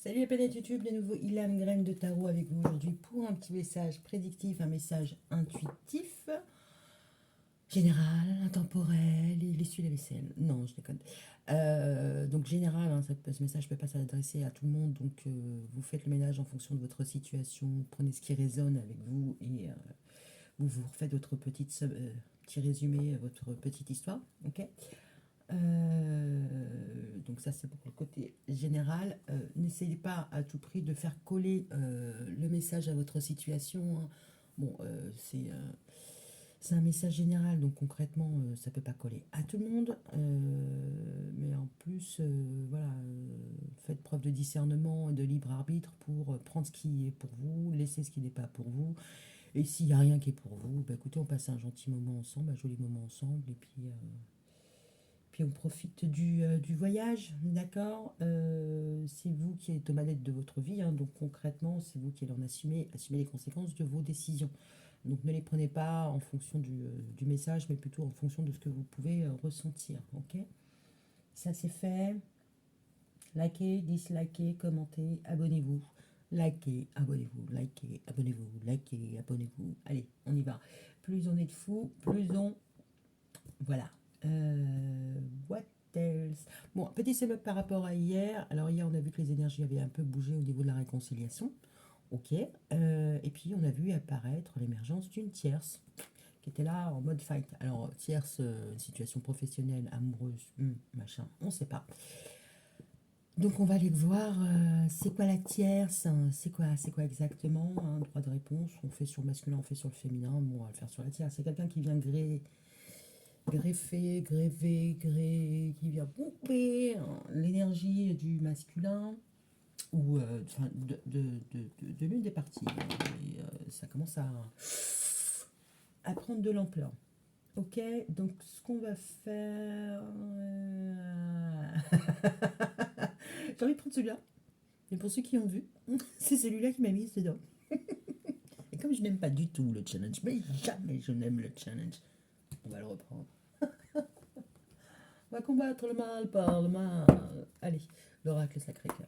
Salut la planète YouTube, de nouveau Ilham Graine de Tarot avec vous aujourd'hui pour un petit message prédictif, un message intuitif, général, intemporel, il essuie la vaisselle. Non, je déconne. Donc général, hein, ce message ne peut pas s'adresser à tout le monde, donc vous faites le ménage en fonction de votre situation, prenez ce qui résonne avec vous et vous refaites votre petit résumé, votre petite histoire, ok. Donc ça c'est pour le côté général. N'essayez pas à tout prix de faire coller le message à votre situation, hein. Bon, c'est un message général, donc concrètement ça peut pas coller à tout le monde. Mais en plus, voilà, faites preuve de discernement et de libre arbitre pour prendre ce qui est pour vous, laisser ce qui n'est pas pour vous. Et s'il n'y a rien qui est pour vous, bah écoutez, on passe un gentil moment ensemble, un joli moment ensemble, et puis on profite du voyage, d'accord. C'est vous qui êtes aux manettes de votre vie, hein, donc concrètement, c'est vous qui allez assumer les conséquences de vos décisions. Donc ne les prenez pas en fonction du message, mais plutôt en fonction de ce que vous pouvez ressentir, ok. Ça c'est fait. Likez, dislikez, commentez, abonnez-vous. Likez, abonnez-vous. Allez, on y va. Plus on est de fous, plus on... Voilà. What else? Bon, petit sum up par rapport à hier. Alors hier, on a vu que les énergies avaient un peu bougé au niveau de la réconciliation. Ok. Et puis, on a vu apparaître l'émergence d'une tierce qui était là en mode fight. Alors, tierce, situation professionnelle, amoureuse, machin, on ne sait pas. Donc, on va aller voir, c'est quoi la tierce, hein, c'est quoi exactement, hein, droit de réponse, on fait sur le masculin, on fait sur le féminin, bon, on va le faire sur la tierce. C'est quelqu'un qui vient qui vient pomper l'énergie du masculin ou enfin, de l'une des parties. Et, ça commence à prendre de l'ampleur. Ok, donc ce qu'on va faire... J'ai envie de prendre celui-là. Et pour ceux qui ont vu, c'est celui-là qui m'a mise dedans. Et comme je n'aime pas du tout le challenge, mais jamais je n'aime le challenge, on va le reprendre. On va combattre le mal par le mal. Allez, l'oracle Sacré-Cœur.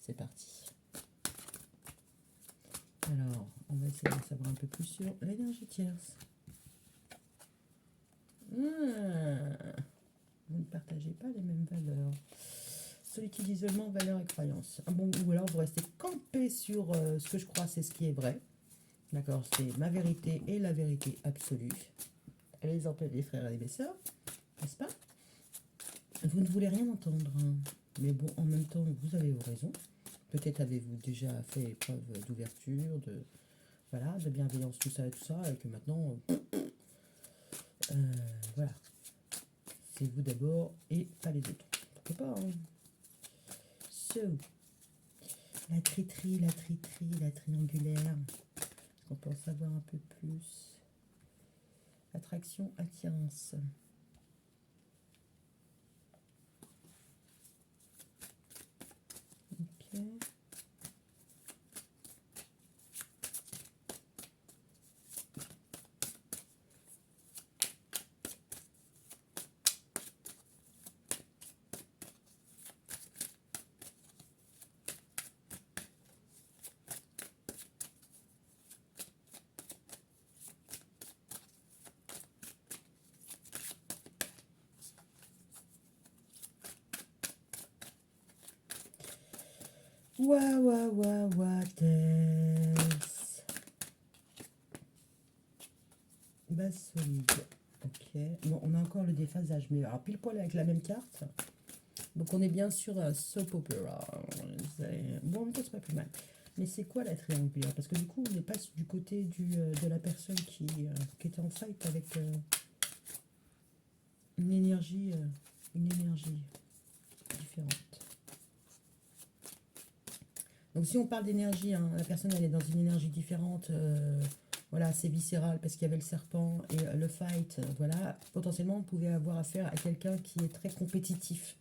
C'est parti. Alors, on va essayer de savoir un peu plus sur l'énergie tierce. Vous ne partagez pas les mêmes valeurs. Solitude, isolement, valeurs et croyances. Ah bon, ou alors vous restez campé sur ce que je crois, c'est ce qui est vrai. D'accord, c'est ma vérité et la vérité absolue. Elle les appelle les frères et les sœurs, n'est-ce pas? Vous ne voulez rien entendre, hein. Mais bon, en même temps, vous avez vos raisons. Peut-être avez-vous déjà fait preuve d'ouverture, voilà, de bienveillance, tout ça, et que maintenant, voilà, c'est vous d'abord et pas les autres. Pourquoi pas, hein. So, la triterie, la triangulaire. Est-ce qu'on peut en savoir un peu plus? Attraction, attirance. Ok. What else? Base solide. Ok. Bon, on a encore le déphasage, mais alors pile poil avec la même carte. Donc on est bien sur un soap opera. Bon, en même temps, c'est pas plus mal. Mais c'est quoi la triangulaire? Parce que du coup, on n'est pas du côté de la personne qui était en fight avec une énergie différente. Donc si on parle d'énergie, hein, la personne elle est dans une énergie différente, voilà, c'est viscéral parce qu'il y avait le serpent et le fight, voilà, potentiellement vous pouvez avoir affaire à quelqu'un qui est très compétitif.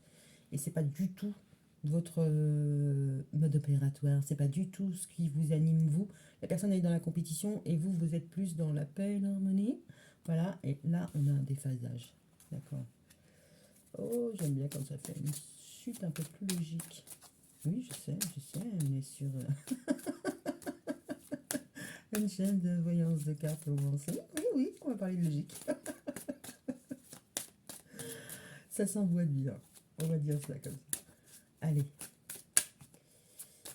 Et c'est pas du tout votre mode opératoire, c'est pas du tout ce qui vous anime vous. La personne est dans la compétition et vous, vous êtes plus dans la paix et l'harmonie. Voilà, et là on a un déphasage. D'accord. Oh, j'aime bien quand ça fait une suite un peu plus logique. Oui, je sais, on est sur une chaîne de voyance de cartes avancée. Oui, oui, on va parler de logique. Ça s'emboîte bien. On va dire ça comme ça. Allez,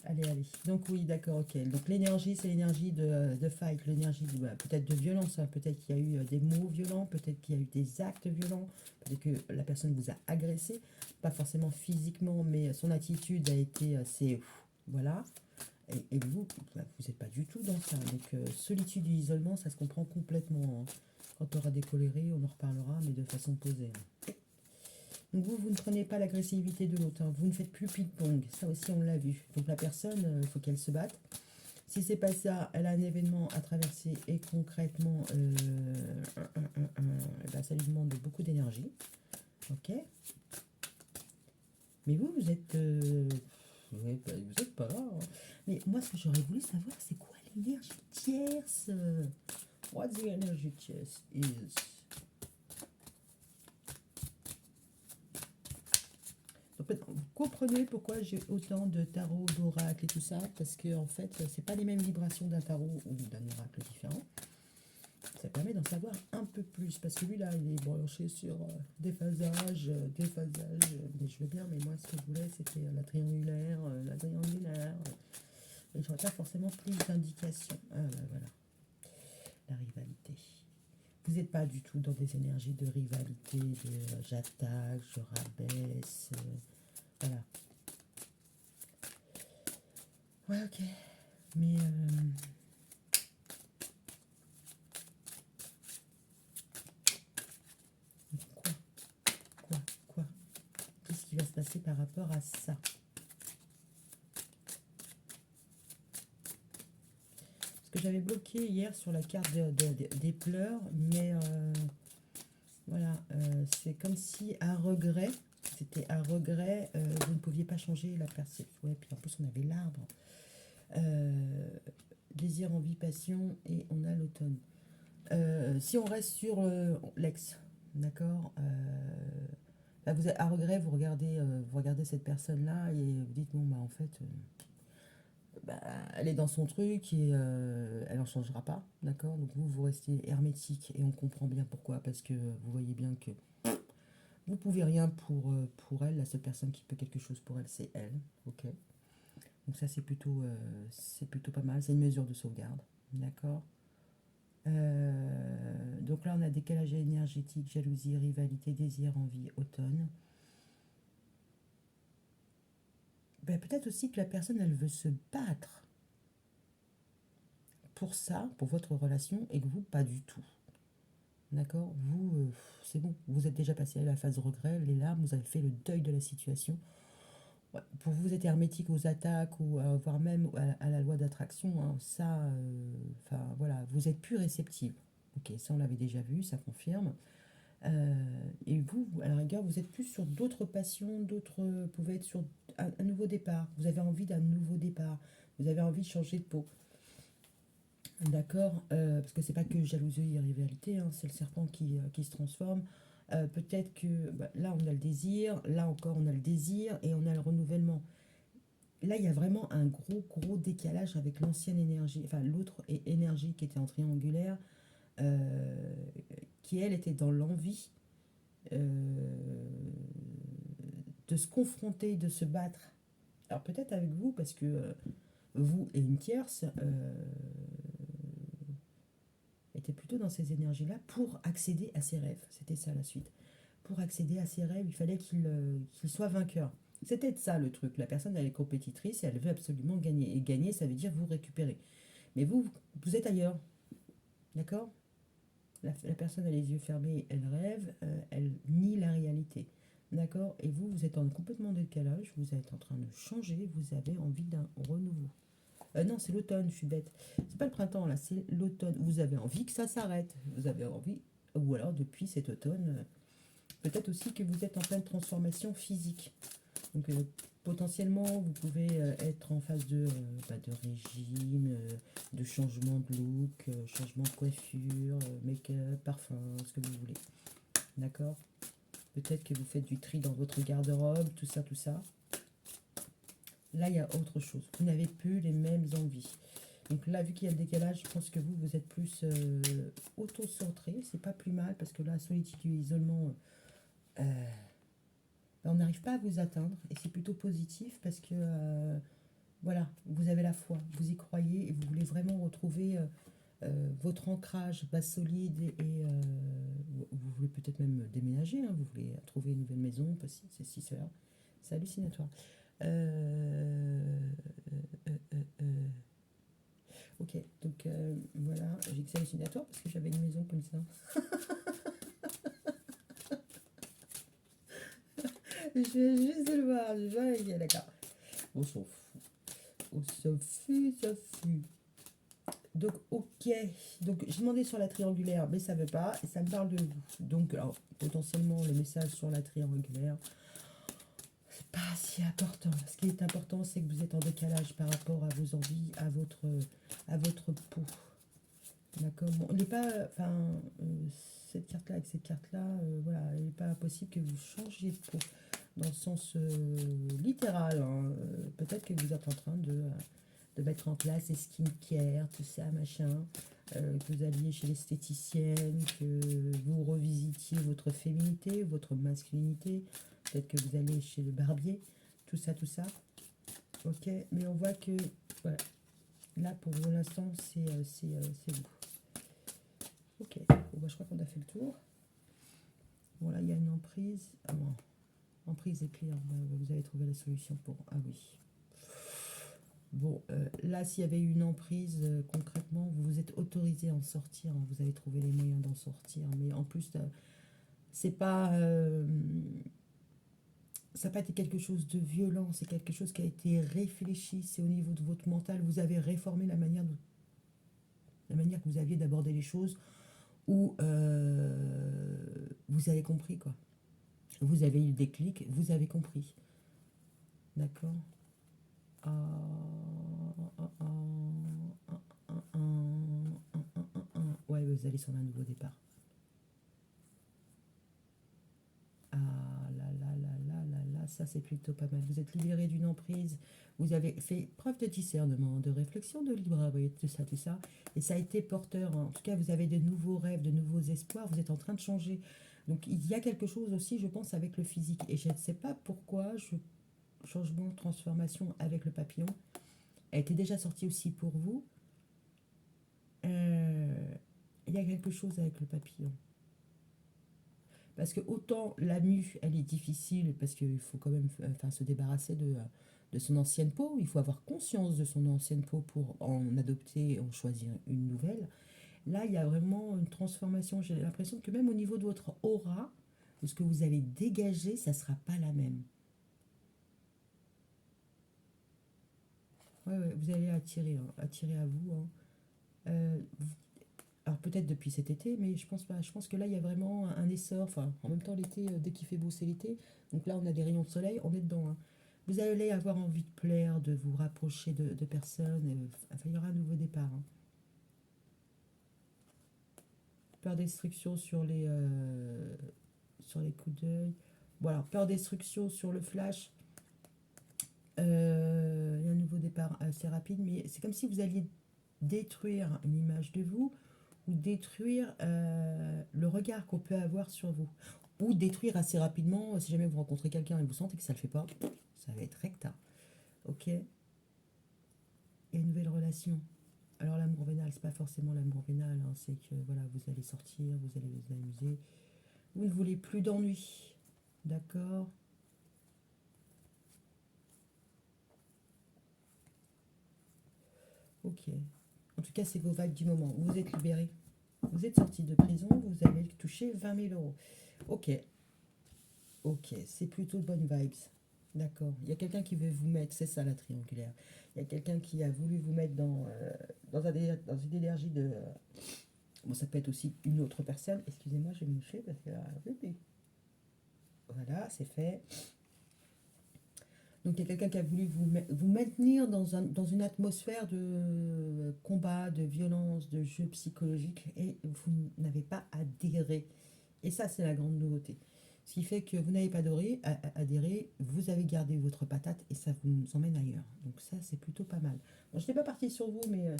allez, allez. Donc oui, d'accord, ok. Donc l'énergie, c'est l'énergie de fight, l'énergie peut-être de violence. Hein. Peut-être qu'il y a eu des mots violents, peut-être qu'il y a eu des actes violents, peut-être que la personne vous a agressé, pas forcément physiquement, mais son attitude a été assez... Voilà. Et vous, vous n'êtes pas du tout dans ça. Donc solitude et isolement, ça se comprend complètement. Hein. Quand on aura décoléré, on en reparlera, mais de façon posée. Hein. Donc vous ne prenez pas l'agressivité de l'autre, hein. Vous ne faites plus ping-pong, ça aussi on l'a vu. Donc la personne, il faut qu'elle se batte. Si c'est pas ça, elle a un événement à traverser et concrètement, ben, ça lui demande beaucoup d'énergie. Ok. Mais vous, vous êtes... vous êtes pas là. Hein. Mais moi, ce que j'aurais voulu savoir, c'est quoi l'énergie tierce? What the energy tierce is... Vous comprenez pourquoi j'ai autant de tarot, d'oracle et tout ça, parce que en fait, c'est pas les mêmes vibrations d'un tarot ou d'un oracle différent. Ça permet d'en savoir un peu plus, parce que lui là, il est branché sur des phasages, mais je veux bien, mais moi ce que je voulais c'était la triangulaire, et j'aurais pas forcément plus d'indications. Ah ben voilà, la rivalité. Vous n'êtes pas du tout dans des énergies de rivalité, de j'attaque, je rabaisse, voilà. Ouais, ok. Mais quoi, quoi qu'est-ce qui va se passer par rapport à ça? Parce que j'avais bloqué hier sur la carte des pleurs, mais voilà, c'est comme si à regret, c'était à regret, vous ne pouviez pas changer la perception. Ouais, puis en plus on avait l'arbre. Désir, envie, passion, et on a l'automne. Si on reste sur l'ex, d'accord, là vous êtes à regret, vous regardez cette personne-là et vous dites bon bah en fait, bah, elle est dans son truc et elle en changera pas, d'accord. Donc vous restez hermétique et on comprend bien pourquoi, parce que vous voyez bien que vous pouvez rien pour elle. La seule personne qui peut quelque chose pour elle, c'est elle, ok. Donc ça c'est plutôt pas mal. C'est une mesure de sauvegarde, d'accord. Donc là, on a décalage énergétique, jalousie, rivalité, désir, envie, automne. Ben, peut-être aussi que la personne, elle veut se battre pour ça, pour votre relation, et que vous, pas du tout. D'accord. Vous, c'est bon. Vous êtes déjà passé à la phase regret, les larmes, vous avez fait le deuil de la situation. Ouais, pour vous, vous êtes hermétique aux attaques, ou voire même à la loi d'attraction. Hein. Ça, enfin voilà, vous êtes plus réceptive. Ok, ça on l'avait déjà vu, ça confirme. Et vous, à la rigueur, vous êtes plus sur d'autres passions, vous pouvez être sur un nouveau départ. Vous avez envie d'un nouveau départ. Vous avez envie de changer de peau. D'accord. Parce que c'est pas que jalousie et rivalité, hein, c'est le serpent qui se transforme. Peut-être que bah, là, on a le désir, là encore, on a le désir et on a le renouvellement. Là, il y a vraiment un gros décalage avec l'ancienne énergie, enfin l'autre énergie qui était en triangulaire, euh, qui elle était dans l'envie de se confronter, de se battre. Alors peut-être avec vous, parce que vous et une tierce étaient plutôt dans ces énergies-là pour accéder à ses rêves. C'était ça la suite. Pour accéder à ses rêves, il fallait qu'il soit vainqueur. C'était ça le truc. La personne, elle est compétitrice et elle veut absolument gagner. Et gagner, ça veut dire vous récupérer. Mais vous êtes ailleurs. D'accord. La personne a les yeux fermés, elle rêve, elle nie la réalité. D'accord. Et vous êtes en complètement décalage, vous êtes en train de changer, vous avez envie d'un renouveau. Non, c'est l'automne, je suis bête. C'est pas le printemps, là, c'est l'automne. Vous avez envie que ça s'arrête. Vous avez envie, ou alors depuis cet automne, peut-être aussi que vous êtes en pleine transformation physique. Donc potentiellement, vous pouvez être en phase de régime, de changement de look, changement de coiffure, make-up, parfum, ce que vous voulez. D'accord. Peut-être que vous faites du tri dans votre garde-robe, tout ça, tout ça. Là, il y a autre chose. Vous n'avez plus les mêmes envies. Donc là, vu qu'il y a le décalage, je pense que vous êtes plus auto-centré. C'est pas plus mal parce que la solitude et l'isolement, euh, on n'arrive pas à vous atteindre. Et c'est plutôt positif parce que, voilà, vous avez la foi, vous y croyez et vous voulez vraiment retrouver votre ancrage base solide et vous voulez peut-être même déménager, hein, vous voulez trouver une nouvelle maison, parce que c'est si cela. C'est hallucinatoire. Euh, euh, euh, euh, Ok, donc voilà, j'ai que c'est hallucinatoire parce que j'avais une maison comme ça. Je viens juste de le voir, je vois, ok, d'accord. On s'en fout. On s'en fout, ça fout. Donc, ok. Donc, j'ai demandé sur la triangulaire, mais ça ne veut pas. Et ça me parle de vous. Donc, alors, potentiellement, le message sur la triangulaire, c'est pas si important. Ce qui est important, c'est que vous êtes en décalage par rapport à vos envies, à votre peau. D'accord. Bon, il n'est pas. Enfin, cette carte-là avec cette carte-là, voilà, il n'est pas possible que vous changiez de peau. Dans le sens littéral, hein. Peut-être que vous êtes en train de mettre en place des skincare, tout ça, machin. Que vous alliez chez l'esthéticienne, que vous revisitiez votre féminité, votre masculinité. Peut-être que vous allez chez le barbier, tout ça, tout ça. Ok, mais on voit que, voilà, là pour l'instant, c'est vous. Ok, bon, bah, je crois qu'on a fait le tour. Bon, là, il y a une emprise. Ah bon, emprise est claire. Bah, vous avez trouvé la solution pour. Ah oui. Bon, là, s'il y avait une emprise, concrètement, vous vous êtes autorisé à en sortir, hein, vous avez trouvé les moyens d'en sortir. Mais en plus, c'est pas. Ça n'a pas été quelque chose de violent, c'est quelque chose qui a été réfléchi, c'est au niveau de votre mental. Vous avez réformé la manière que vous aviez d'aborder les choses, ou vous avez compris, quoi. Vous avez eu le déclic, vous avez compris. D'accord. Ah, ah, ah, ah, ah, ah, ah, ah, ah, ah. Ouais, vous allez sur un nouveau départ. Ah là là là là là là, ça c'est plutôt pas mal. Vous êtes libéré d'une emprise, vous avez fait preuve de discernement, de réflexion, de libre arbitre, tout ça, tout ça. Et ça a été porteur, hein. En tout cas, vous avez de nouveaux rêves, de nouveaux espoirs, vous êtes en train de changer. Donc il y a quelque chose aussi, je pense, avec le physique. Et je ne sais pas pourquoi, changement, transformation avec le papillon, a été déjà sorti aussi pour vous. Euh, il y a quelque chose avec le papillon. Parce que autant la mue, elle est difficile parce qu'il faut quand même enfin, se débarrasser de son ancienne peau. Il faut avoir conscience de son ancienne peau pour en adopter et en choisir une nouvelle. Là, il y a vraiment une transformation. J'ai l'impression que même au niveau de votre aura, de ce que vous allez dégager, ça ne sera pas la même. Ouais, ouais, vous allez attirer, hein, attirer à vous, hein. Vous alors peut-être depuis cet été, mais je pense pas. Je pense que là, il y a vraiment un essor. Enfin, en même temps, l'été, dès qu'il fait beau, c'est l'été. Donc là, on a des rayons de soleil, on est dedans, hein. Vous allez avoir envie de plaire, de vous rapprocher de personnes. Enfin, il y aura un nouveau départ, hein. Peur destruction sur les coups d'œil. Voilà, peur destruction sur le flash. Il y a un nouveau départ assez rapide, mais c'est comme si vous alliez détruire une image de vous ou détruire le regard qu'on peut avoir sur vous. Ou détruire assez rapidement, si jamais vous rencontrez quelqu'un et vous sentez que ça ne le fait pas, ça va être recta. Ok. Et une nouvelle relation. Alors l'amour vénal, c'est pas forcément l'amour vénal, hein, c'est que voilà, vous allez sortir, vous allez vous amuser. Vous ne voulez plus d'ennui. D'accord. Ok. En tout cas, c'est vos vagues du moment. Vous êtes libéré. Vous êtes sorti de prison, vous avez touché 20 000 euros. Ok. Ok, c'est plutôt de bonnes vibes. D'accord. Il y a quelqu'un qui veut vous mettre, c'est ça la triangulaire. Il y a quelqu'un qui a voulu vous mettre dans une énergie de. Bon, ça peut être aussi une autre personne. Excusez-moi, je vais me moucher parce que. Voilà, c'est fait. Donc il y a quelqu'un qui a voulu vous maintenir dans une atmosphère de combat, de violence, de jeu psychologique et vous n'avez pas adhéré. Et ça, c'est la grande nouveauté. Ce qui fait que vous n'avez pas adhéré, vous avez gardé votre patate et ça vous emmène ailleurs. Donc ça, c'est plutôt pas mal. Bon, je n'ai pas parti sur vous, mais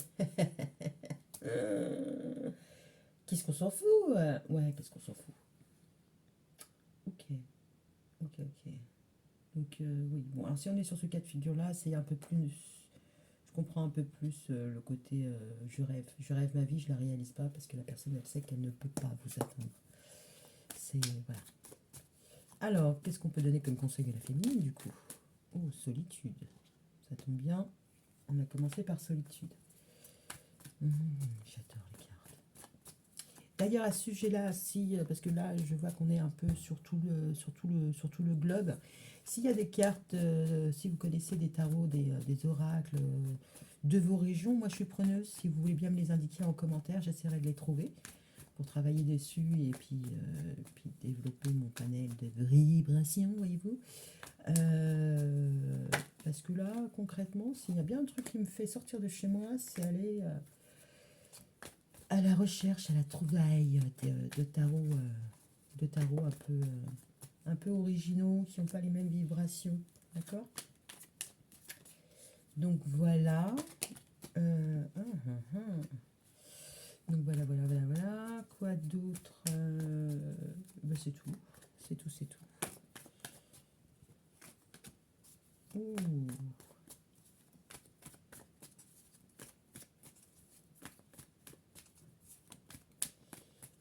qu'est-ce qu'on s'en fout? Ouais, qu'est-ce qu'on s'en fout? Ok, ok, ok. Donc oui, bon, alors si on est sur ce cas de figure-là, c'est un peu plus... Je comprends un peu plus le côté je rêve. Je rêve ma vie, je la réalise pas parce que la personne, elle sait qu'elle ne peut pas vous atteindre. C'est... Voilà. Alors, qu'est-ce qu'on peut donner comme conseil à la féminine, du coup? Oh, solitude. Ça tombe bien. On a commencé par solitude. J'adore les cartes. D'ailleurs, à ce sujet-là, si, parce que là, je vois qu'on est un peu sur tout le globe. S'il y a des cartes, si vous connaissez des tarots, des oracles de vos régions, moi je suis preneuse. Si vous voulez bien me les indiquer en commentaire, j'essaierai de les trouver pour travailler dessus et puis développer mon panel de vibrations, voyez-vous. Parce que là, concrètement, s'il y a bien un truc qui me fait sortir de chez moi, c'est aller à la recherche, à la trouvaille de tarots un peu originaux, qui n'ont pas les mêmes vibrations. D'accord? Donc voilà. Donc voilà. Quoi d'autre? Ben, c'est tout. C'est tout. Ouh.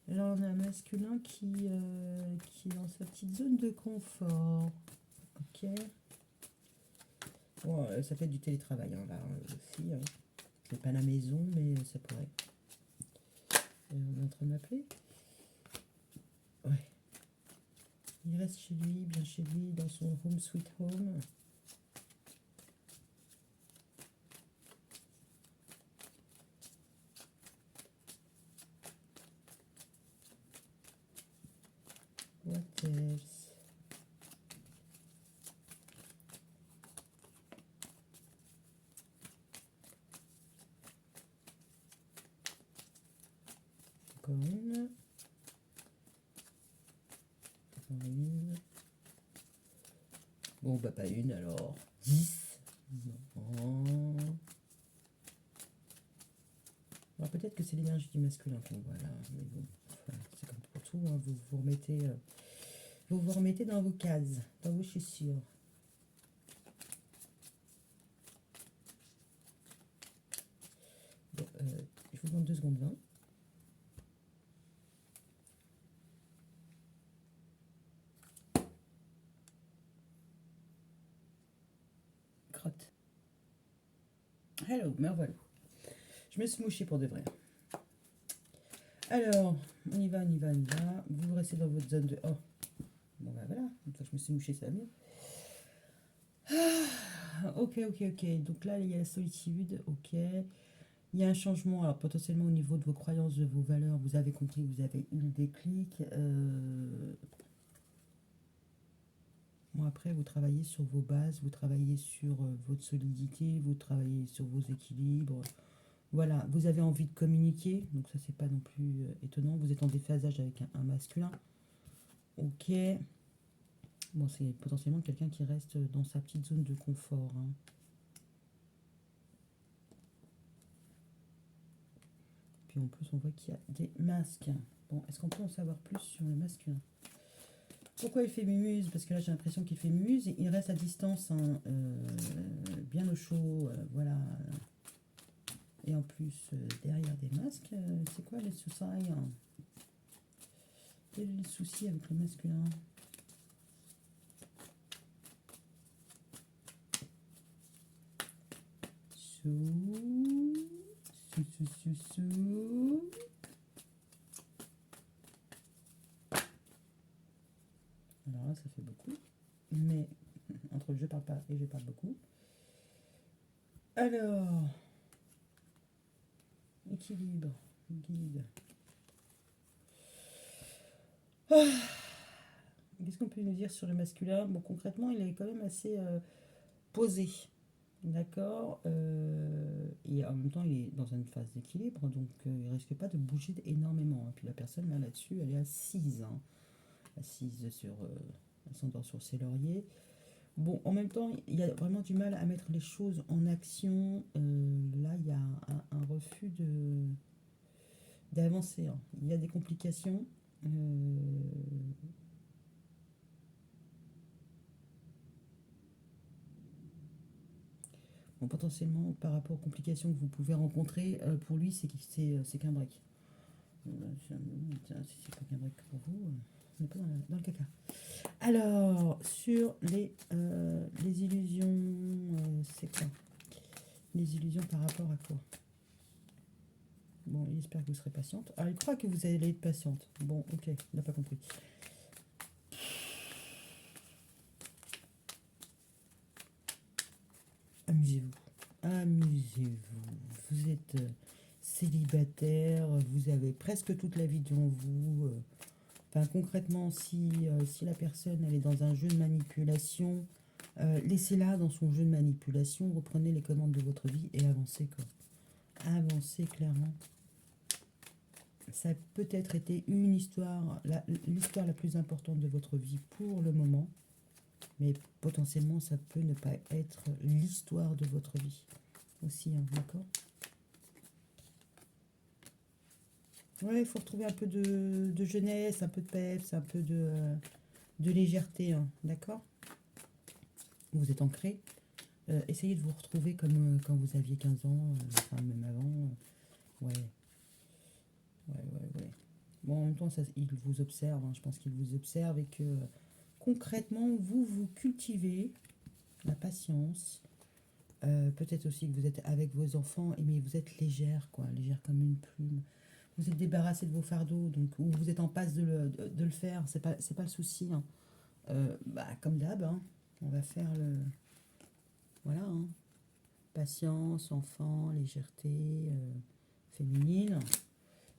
Là, on a un masculin qui est dans sa petite zone de confort. Ok. Bon, ça fait du télétravail, hein, là aussi. Hein. C'est pas la maison, mais ça pourrait. On est en train de m'appeler. Ouais. Il reste chez lui, bien chez lui, dans son home sweet home. What else? Encore une. Encore une. Bon, bah pas une alors. 10. Non. Alors peut-être que c'est l'énergie du masculin qu'on voit là. Mais bon, enfin, c'est comme pour tout. Hein, vous vous remettez dans vos cases, dans vos chaussures. Bon, je vous demande 2 secondes 20. Crotte. Hello, merveilleux. Je me suis mouchée pour de vrai. Alors, on y va. Vous restez dans votre zone de... Oh, bon bah voilà, une fois que je me suis mouchée, ça va mieux. Ok. Donc là, il y a la solitude, ok. Il y a un changement, alors potentiellement au niveau de vos croyances, de vos valeurs. Vous avez compris, vous avez eu le déclic. Bon, après, vous travaillez sur vos bases, vous travaillez sur votre solidité, vous travaillez sur vos équilibres. Voilà, vous avez envie de communiquer, donc ça, c'est pas non plus étonnant. Vous êtes en déphasage avec un masculin. Ok. Bon, c'est potentiellement quelqu'un qui reste dans sa petite zone de confort. Hein. Puis en plus, on voit qu'il y a des masques. Bon, est-ce qu'on peut en savoir plus sur le masculin? Pourquoi il fait mumuse? Parce que là, j'ai l'impression qu'il fait mumuse. Il reste à distance, hein, bien au chaud, voilà. Et en plus, derrière des masques, c'est quoi les soucis? Quel est le souci avec le masculin? Alors là, ça fait beaucoup. Mais entre le je parle pas et je parle beaucoup. Alors, équilibre, guide. Ah, qu'est-ce qu'on peut nous dire sur le masculin? Bon, concrètement, il est quand même assez posé. D'accord. Et en même temps, il est dans une phase d'équilibre, donc il risque pas de bouger énormément. Et puis la personne là-dessus, elle est assise. Hein. assise sur... elle s'endort sur ses lauriers. Bon, en même temps, il y a vraiment du mal à mettre les choses en action. Là, il y a un refus d'avancer, hein. Il y a des complications. Bon, potentiellement, par rapport aux complications que vous pouvez rencontrer, pour lui, c'est qu'un break. Si c'est pas qu'un break pour vous, on n'est pas dans le caca. Alors, sur les illusions, c'est quoi? Les illusions par rapport à quoi? Bon, il espère que vous serez patiente. Ah, il croit que vous allez être patiente. Bon, ok, il n'a pas compris. Amusez-vous. Amusez-vous. Vous êtes célibataire, vous avez presque toute la vie devant vous. Enfin, concrètement, si la personne elle est dans un jeu de manipulation, laissez-la dans son jeu de manipulation, reprenez les commandes de votre vie et avancez, quoi. Avancez clairement. Ça a peut-être été une histoire, l'histoire la plus importante de votre vie pour le moment, mais potentiellement ça peut ne pas être l'histoire de votre vie aussi, hein, d'accord? Ouais, il faut retrouver un peu de jeunesse, un peu de peps, un peu de légèreté, hein, d'accord? Vous êtes ancré. Essayez de vous retrouver comme quand vous aviez 15 ans, enfin même avant. Ouais, ouais. Bon, en même temps, ça, il vous observe, hein, je pense qu'il vous observe et que concrètement, vous cultivez la patience. Peut-être aussi que vous êtes avec vos enfants, mais vous êtes légère, quoi, légère comme une plume. Vous êtes débarrassé de vos fardeaux, donc ou vous êtes en passe de le faire, c'est pas le souci, hein. Bah, comme d'hab, hein, on va faire le... Voilà, hein. Patience, enfant, légèreté, féminine.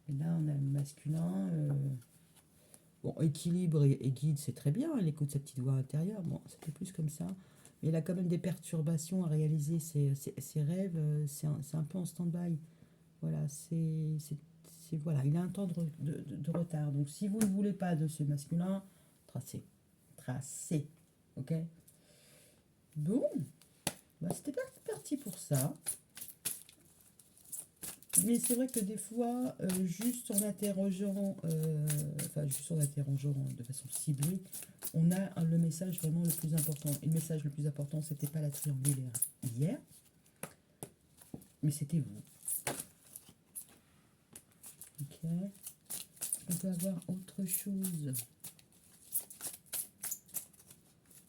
Et là, on a le masculin. Bon, équilibre et guide, c'est très bien. Elle écoute sa petite voix intérieure. Bon, c'était plus comme ça. Mais il a quand même des perturbations à réaliser. Ses rêves, c'est un peu en stand-by. Voilà, voilà, il a un temps de retard. Donc, si vous ne voulez pas de ce masculin, tracez. Tracez. Ok? Bon, bah, c'était pas parti pour ça. Mais c'est vrai que des fois, juste en interrogeant, enfin juste en interrogeant de façon ciblée, on a le message vraiment le plus important. Et le message le plus important, c'était pas la triangulaire hier, mais c'était vous. Ok. On peut avoir autre chose.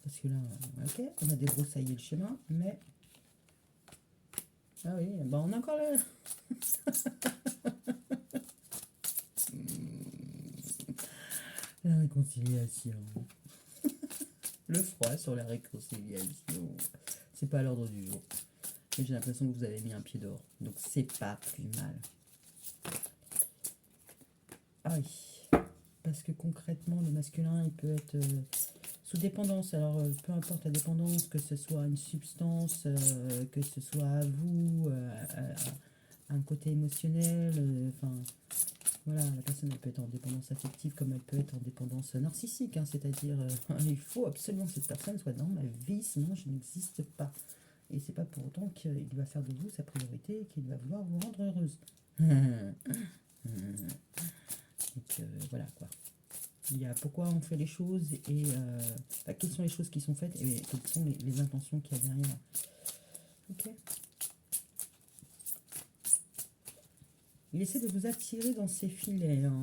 Parce que là, ok, on a débroussaillé le schéma, mais... Ah oui, bah on a encore la réconciliation. Le froid sur la réconciliation. C'est pas à l'ordre du jour. Mais j'ai l'impression que vous avez mis un pied dehors. Donc c'est pas plus mal. Ah oui. Parce que concrètement, le masculin, il peut être sous dépendance. Alors, peu importe la dépendance, que ce soit une substance, que ce soit à vous, un côté émotionnel, enfin, voilà, la personne, elle peut être en dépendance affective comme elle peut être en dépendance narcissique, hein, c'est-à-dire, il faut absolument que cette personne soit dans ma vie, sinon je n'existe pas. Et c'est pas pour autant qu'il va faire de vous sa priorité et qu'il va vouloir vous rendre heureuse. Donc, voilà, quoi. Il y a pourquoi on fait les choses et quelles sont les choses qui sont faites et quelles sont les intentions qu'il y a derrière. Ok. Il essaie de vous attirer dans ses filets, hein.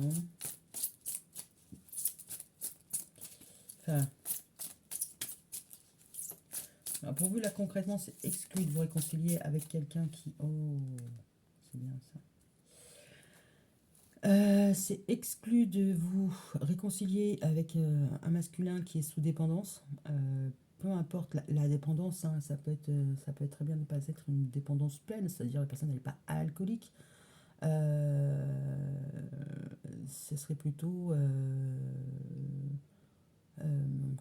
Enfin, alors pour vous là concrètement, c'est exclu de vous réconcilier avec quelqu'un qui... Oh, c'est bien ça. C'est exclu de vous réconcilier avec un masculin qui est sous dépendance. Peu importe la dépendance, hein, ça peut être très bien ne pas être une dépendance pleine, c'est-à-dire la personne n'est pas alcoolique. Ce serait plutôt,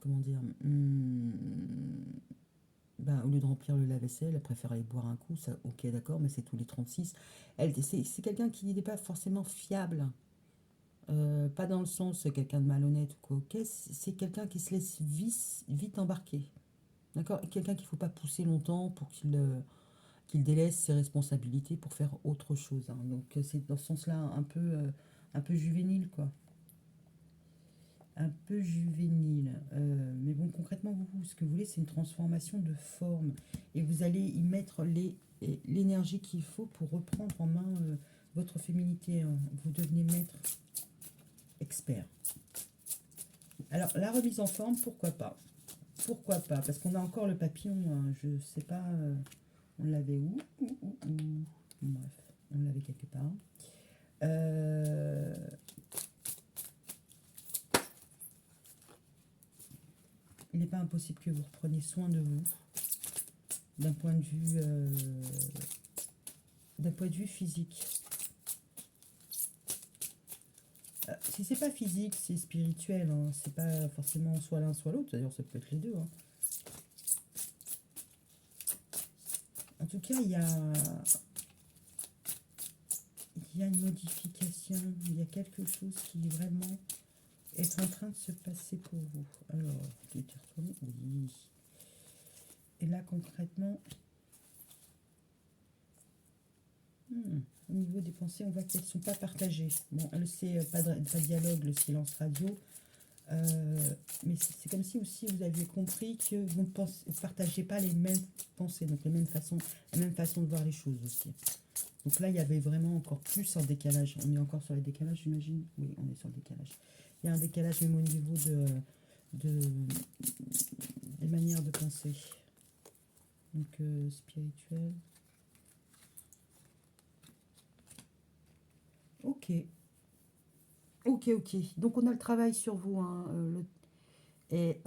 comment dire, ben, au lieu de remplir le lave-vaisselle, elle préfère aller boire un coup, ça, ok, d'accord, mais c'est tous les 36. C'est quelqu'un qui n'est pas forcément fiable. Pas dans le sens quelqu'un de malhonnête ou quoi, ok, c'est quelqu'un qui se laisse vite embarquer. D'accord? Et quelqu'un qu'il ne faut pas pousser longtemps pour qu'il délaisse ses responsabilités pour faire autre chose, hein. Donc c'est dans ce sens-là un peu juvénile, quoi. Un peu juvénile. Mais bon, concrètement, ce que vous voulez, c'est une transformation de forme. Et vous allez y mettre l'énergie qu'il faut pour reprendre en main votre féminité, hein. Vous devenez maître, expert. Alors, la remise en forme, pourquoi pas? Pourquoi pas? Parce qu'on a encore le papillon, hein. Je sais pas, on l'avait où? Bref, on l'avait quelque part. Euh, il n'est pas impossible que vous repreniez soin de vous d'un point de vue, physique. Si c'est pas physique, c'est spirituel, hein. C'est pas forcément soit l'un soit l'autre. D'ailleurs, ça peut être les deux, hein. En tout cas, il y a une modification, il y a quelque chose qui vraiment est en train de se passer pour vous. Alors, tu t'es retourné? Oui. Et là, concrètement, au niveau des pensées, on voit qu'elles ne sont pas partagées. Bon, c'est pas de dialogue, le silence radio. Mais c'est comme si aussi vous aviez compris que vous ne partagez pas les mêmes pensées, donc la même façon de voir les choses aussi. Donc là, il y avait vraiment encore plus un décalage. On est encore sur le décalage, j'imagine. Oui, on est sur le décalage. Il y a un décalage même au niveau des manières de penser. Donc, spirituel. Ok. Ok, ok. Donc, on a le travail sur vous, hein, et...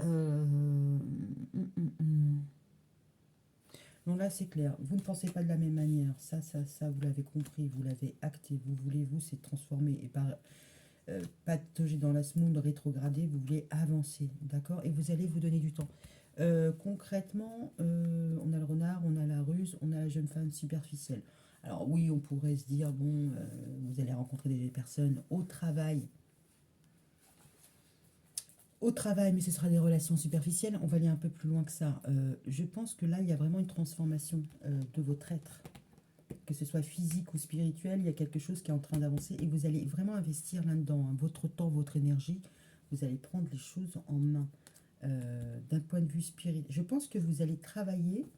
Non, là, c'est clair. Vous ne pensez pas de la même manière. Ça, vous l'avez compris, vous l'avez acté. Vous voulez, vous, c'est transformer et patauger dans la semonde rétrogradée. Vous voulez avancer, d'accord? Et vous allez vous donner du temps. Concrètement, on a le renard, on a la ruse, on a la jeune femme superficielle. Alors oui, on pourrait se dire, bon, vous allez rencontrer des personnes au travail, mais ce sera des relations superficielles. On va aller un peu plus loin que ça. Je pense que là, il y a vraiment une transformation de votre être. Que ce soit physique ou spirituel, il y a quelque chose qui est en train d'avancer et vous allez vraiment investir là-dedans, hein. Votre temps, votre énergie, vous allez prendre les choses en main. D'un point de vue spirituel, je pense que vous allez travailler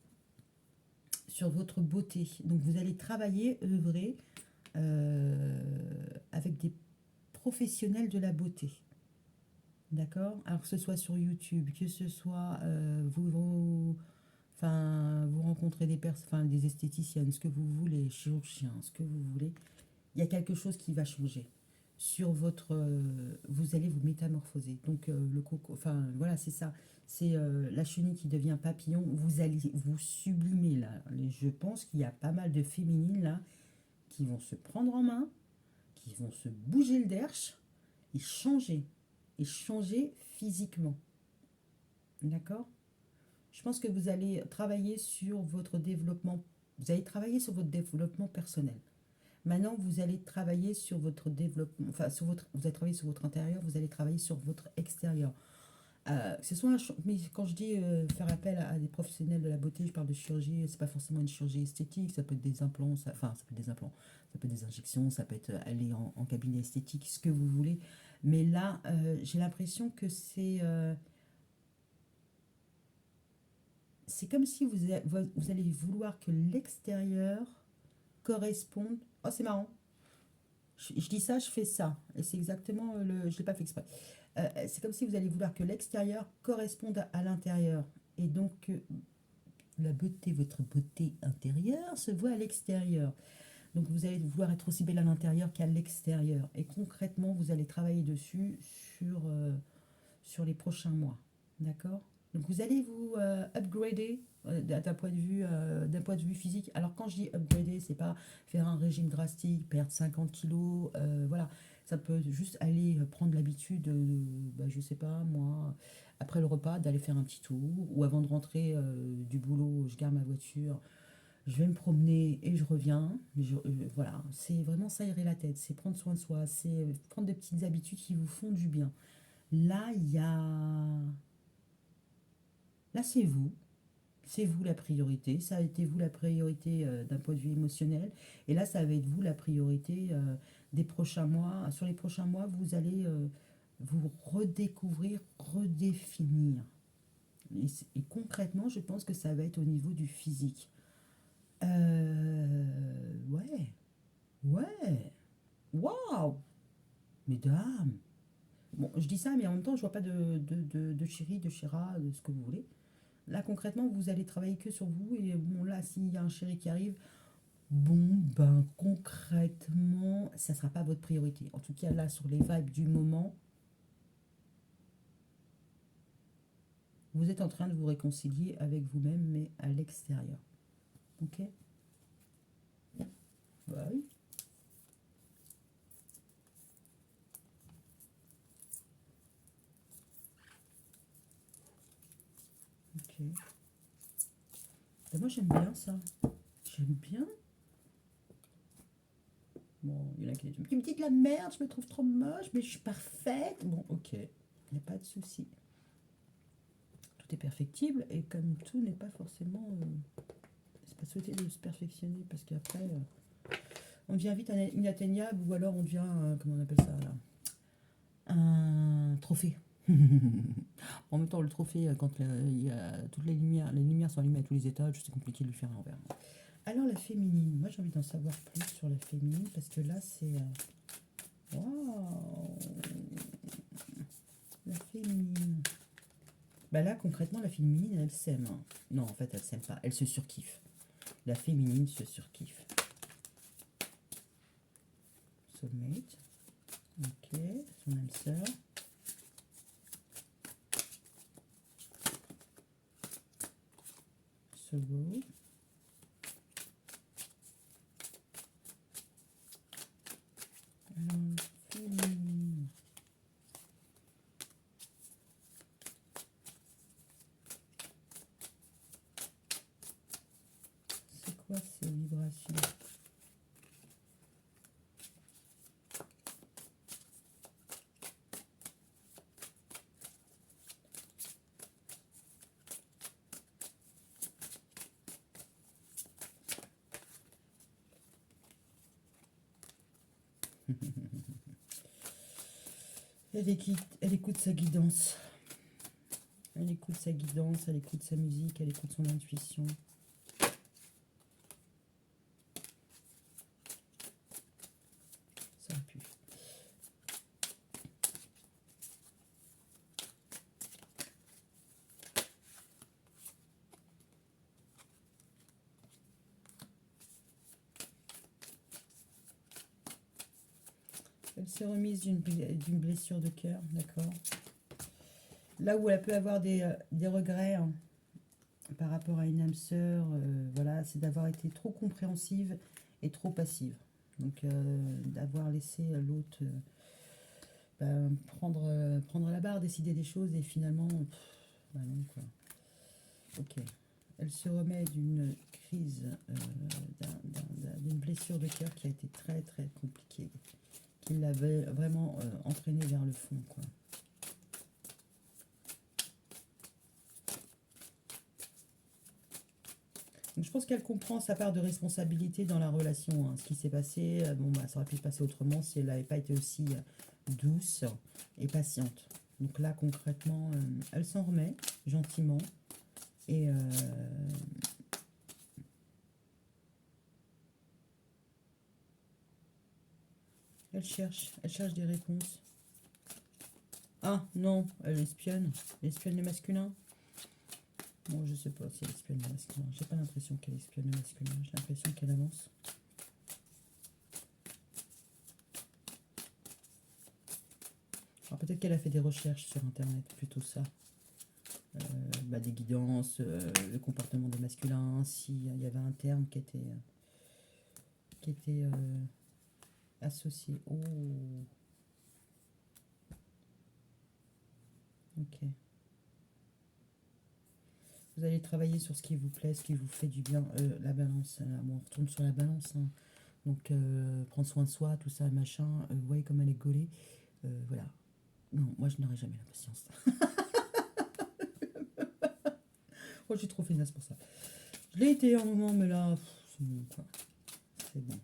sur votre beauté. Donc vous allez travailler, œuvrer avec des professionnels de la beauté. D'accord? Alors que ce soit sur YouTube, que ce soit vous rencontrez des personnes, enfin, des esthéticiennes, ce que vous voulez, chirurgiens, ce que vous voulez, il y a quelque chose qui va changer. Sur votre. Vous allez vous métamorphoser. Donc, le coco, enfin, voilà, c'est ça. C'est la chenille qui devient papillon. Vous allez vous sublimer, là. Je pense qu'il y a pas mal de féminines, là, qui vont se prendre en main, qui vont se bouger le derche et changer. Et changer physiquement. D'accord? Je pense que vous allez travailler sur votre développement. Vous allez travailler sur votre développement personnel. Maintenant, vous allez travailler sur votre développement, enfin, vous allez travailler sur votre intérieur, vous allez travailler sur votre extérieur. Ce soit mais quand je dis faire appel à des professionnels de la beauté, je parle de chirurgie, c'est pas forcément une chirurgie esthétique, ça peut être des implants, ça peut être des implants, ça peut être des injections, ça peut être aller en cabinet esthétique, ce que vous voulez. Mais là, j'ai l'impression que c'est comme si vous allez vouloir que l'extérieur corresponde. Oh, c'est marrant. Je dis ça, je fais ça. Et c'est exactement le. Je ne l'ai pas fait exprès. C'est comme si vous allez vouloir que l'extérieur corresponde à l'intérieur. Et donc, votre beauté intérieure se voit à l'extérieur. Donc, vous allez vouloir être aussi belle à l'intérieur qu'à l'extérieur. Et concrètement, vous allez travailler dessus sur les prochains mois. D'accord? Donc, vous allez vous upgrader d'un point de vue physique. Alors, quand je dis upgrader, c'est pas faire un régime drastique, perdre 50 kilos, voilà. Ça peut juste aller prendre l'habitude, je sais pas, moi, après le repas, d'aller faire un petit tour, ou avant de rentrer du boulot, je garde ma voiture, je vais me promener et je reviens. Voilà, c'est vraiment s'aérer la tête, c'est prendre soin de soi, c'est prendre des petites habitudes qui vous font du bien. Là, il y a... Là, c'est vous la priorité. Ça a été vous la priorité d'un point de vue émotionnel. Et là, ça va être vous la priorité des prochains mois. Sur les prochains mois, vous allez vous redécouvrir, redéfinir. Et concrètement, je pense que ça va être au niveau du physique. Ouais, ouais, waouh, mesdames. Bon, je dis ça, mais en même temps, je vois pas de chéri, de chéra, de ce que vous voulez. Là, concrètement, vous allez travailler que sur vous. Et bon, là, s'il y a un chéri qui arrive, bon, ben, concrètement, ça sera pas votre priorité. En tout cas, là, sur les vibes du moment, vous êtes en train de vous réconcilier avec vous-même, mais à l'extérieur. Ok. Bah oui. Ok. Ben, moi, j'aime bien ça. J'aime bien. Bon, il y en a qui me disent de la merde, je me trouve trop moche, mais je suis parfaite. Bon, ok. Il n'y a pas de souci. Tout est perfectible et comme tout n'est pas forcément. C'est pas souhaité de se perfectionner parce qu'après, on devient vite inatteignable ou alors on devient, comment on appelle ça là, un trophée. En même temps, le trophée, quand il y a toutes les lumières sont allumées à tous les étages, c'est compliqué de le faire à l'envers. Alors la féminine, moi j'ai envie d'en savoir plus sur la féminine parce que là c'est... Waouh, la féminine. Bah là concrètement la féminine elle s'aime, hein. Non en fait elle s'aime pas, elle se surkiffe. La féminine se surkiffe. Soulmate. Ok, son âme sœur. Sorrow. Alors, féminine. C'est quoi ces vibrations? Elle écoute sa guidance. Elle écoute sa guidance, elle écoute sa musique, elle écoute son intuition. Ça a pu. Elle s'est remise d'une blessure de cœur, d'accord. Là où elle peut avoir des regrets hein, par rapport à une âme sœur, voilà, c'est d'avoir été trop compréhensive et trop passive. Donc d'avoir laissé l'autre prendre la barre, décider des choses et finalement, bah non quoi. Ok. Elle se remet d'une crise, d'une blessure de cœur qui a été très très compliquée, qui l'avait vraiment entraînée vers le fond quoi. Donc, je pense qu'elle comprend sa part de responsabilité dans la relation. Hein. Ce qui s'est passé, bon, bah, ça aurait pu se passer autrement si elle n'avait pas été aussi douce et patiente. Donc là, concrètement, elle s'en remet gentiment. Et elle cherche des réponses. Ah non, elle espionne. Elle espionne les masculins. Bon, je sais pas si elle espionne les masculins. J'ai pas l'impression qu'elle espionne les masculins. J'ai l'impression qu'elle avance. Alors peut-être qu'elle a fait des recherches sur internet, plutôt ça. Des guidances, le comportement des masculins, s'il y avait un terme qui était associé. Oh, ok. Vous allez travailler sur ce qui vous plaît, ce qui vous fait du bien. La balance, là, bon, on retourne sur la balance, hein. Donc, prendre soin de soi, tout ça, machin. Vous voyez comme elle est gaulée. Voilà. Non, moi, je n'aurai jamais la patience. Moi, je suis trop feignasse pour ça. Je l'ai été un moment, mais là, c'est bon, quoi. C'est bon.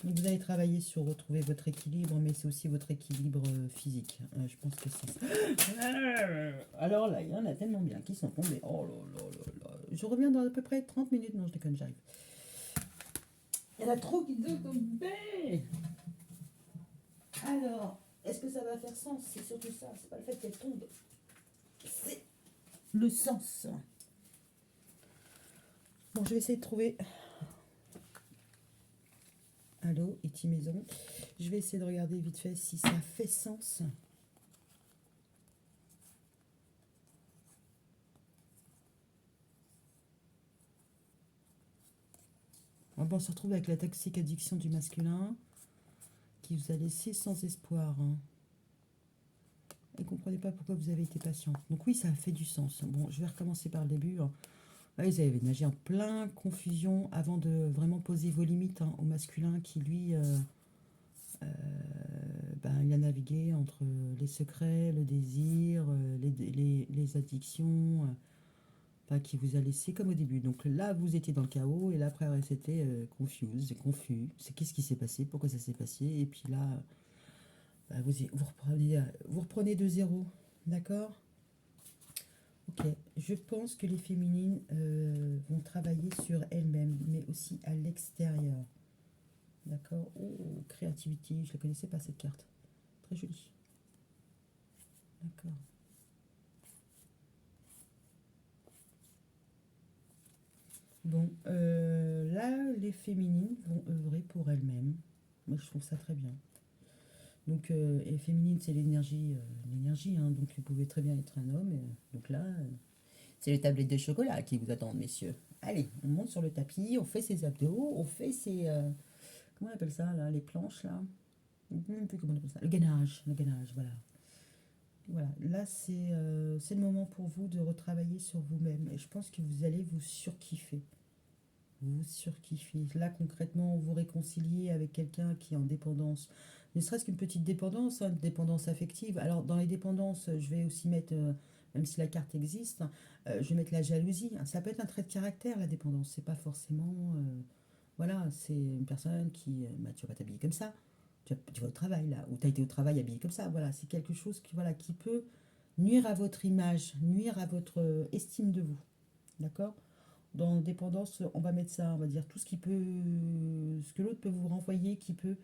Donc, vous allez travailler sur retrouver votre équilibre, mais c'est aussi votre équilibre physique. Je pense que c'est ça. Alors là, il y en a tellement bien qui sont tombés. Oh là là là là. Je reviens dans à peu près 30 minutes. Non, je déconne, j'arrive. Il y en a trop qui sont tombés. Alors, est-ce que ça va faire sens? C'est surtout ça. C'est pas le fait qu'elle tombe. C'est le sens. Bon, je vais essayer de trouver. Allô, Iti Maison. Je vais essayer de regarder vite fait si ça fait sens. Bon, on se retrouve avec la toxique addiction du masculin qui vous a laissé sans espoir. Hein. Et ne comprenez pas pourquoi vous avez été patient. Donc oui, ça a fait du sens. Bon, je vais recommencer par le début. Hein. Là, vous avez nagé en plein confusion avant de vraiment poser vos limites hein, au masculin qui, lui, il a navigué entre les secrets, le désir, les addictions, qui vous a laissé comme au début. Donc là, vous étiez dans le chaos et là, après, c'était confus. C'est qu'est-ce qui s'est passé, pourquoi ça s'est passé. Et puis là, vous reprenez de zéro. D'accord? Ok. Je pense que les féminines vont travailler sur elles-mêmes, mais aussi à l'extérieur. D'accord? Oh, créativité, je ne la connaissais pas cette carte. Très jolie. D'accord. Bon, là, les féminines vont œuvrer pour elles-mêmes. Moi, je trouve ça très bien. Donc, et féminine, c'est l'énergie, hein, donc vous pouvez très bien être un homme. Donc là, c'est les tablettes de chocolat qui vous attendent, messieurs. Allez, on monte sur le tapis, on fait ses abdos, on fait ses... comment on appelle ça, là, les planches, là? Je ne sais même plus comment on appelle ça. Le gainage, voilà. Voilà, là, c'est le moment pour vous de retravailler sur vous-même. Et je pense que vous allez vous surkiffer. Vous surkiffez. Là, concrètement, vous réconciliez avec quelqu'un qui est en dépendance. Ne serait-ce qu'une petite dépendance, hein, une dépendance affective. Alors, dans les dépendances, je vais aussi mettre, même si la carte existe, je vais mettre la jalousie. Ça peut être un trait de caractère, la dépendance. C'est pas forcément. Voilà, c'est une personne qui. Tu vas pas t'habiller comme ça. Tu vas au travail, là. Ou tu as été au travail habillé comme ça. Voilà, c'est quelque chose qui peut nuire à votre image, nuire à votre estime de vous. D'accord? Dans dépendance, on va mettre ça, on va dire tout ce qui peut, ce que l'autre peut vous renvoyer, qui peut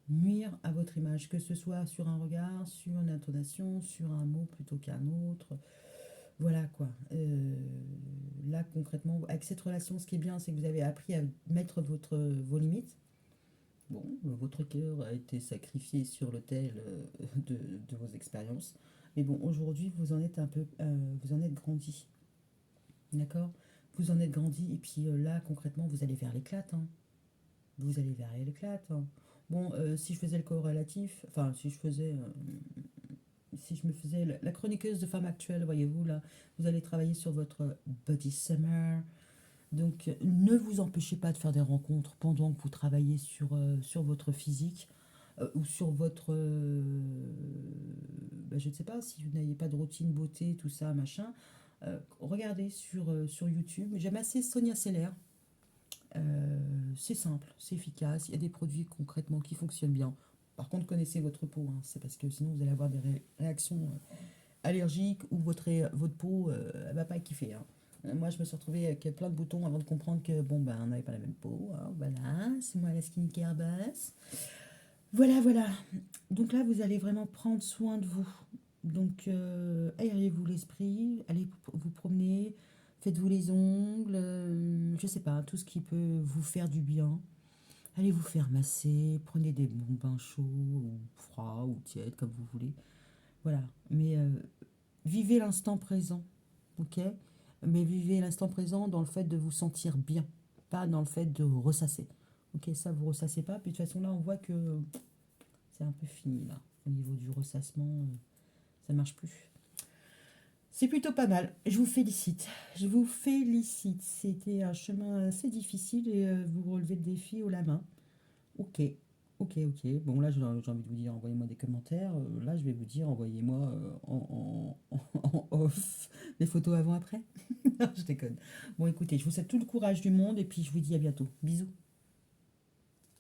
nuire à votre image, que ce soit sur un regard, sur une intonation, sur un mot plutôt qu'un autre. Voilà quoi. Là concrètement, avec cette relation, ce qui est bien, c'est que vous avez appris à mettre vos limites. Bon, votre cœur a été sacrifié sur l'autel de vos expériences. Mais bon, aujourd'hui, vous en êtes un peu, vous en êtes grandi. D'accord? Vous en êtes grandi et puis là, concrètement, vous allez vers l'éclate. Hein. Vous allez vers l'éclate. Hein. Bon, si je faisais le corrélatif, enfin, si je me faisais la chroniqueuse de femme actuelle, voyez-vous, là, vous allez travailler sur votre body summer. Donc, ne vous empêchez pas de faire des rencontres pendant que vous travaillez sur votre physique ou sur votre. Je ne sais pas, si vous n'avez pas de routine beauté, tout ça, machin. Regardez sur YouTube. J'aime assez Sonia Seller. C'est simple, c'est efficace. Il y a des produits concrètement qui fonctionnent bien. Par contre, connaissez votre peau. Hein, c'est parce que sinon, vous allez avoir des réactions allergiques ou votre peau elle va pas kiffer. Hein. Moi, je me suis retrouvée avec plein de boutons avant de comprendre que, bon, on n'avait pas la même peau. Hein, voilà, c'est moi la skincare boss. Voilà, voilà. Donc là, vous allez vraiment prendre soin de vous. Donc, aériez-vous l'esprit, allez vous promener, faites-vous les ongles, je sais pas, tout ce qui peut vous faire du bien. Allez vous faire masser, prenez des bons bains chauds, ou froids, ou tièdes, comme vous voulez. Voilà. Mais vivez l'instant présent, ok? Mais vivez l'instant présent dans le fait de vous sentir bien, pas dans le fait de ressasser. Ok, ça, vous ressassez pas. Puis de toute façon, là, on voit que c'est un peu fini, là. Au niveau du ressassement, ça marche plus. C'est plutôt pas mal. Je vous félicite. Je vous félicite. C'était un chemin assez difficile et vous relevez le défi haut la main. Ok. Ok, ok. Bon, là, j'ai envie de vous dire, envoyez-moi des commentaires. Là, je vais vous dire, envoyez-moi en off les photos avant-après. Je déconne. Bon, écoutez, je vous souhaite tout le courage du monde et puis je vous dis à bientôt. Bisous.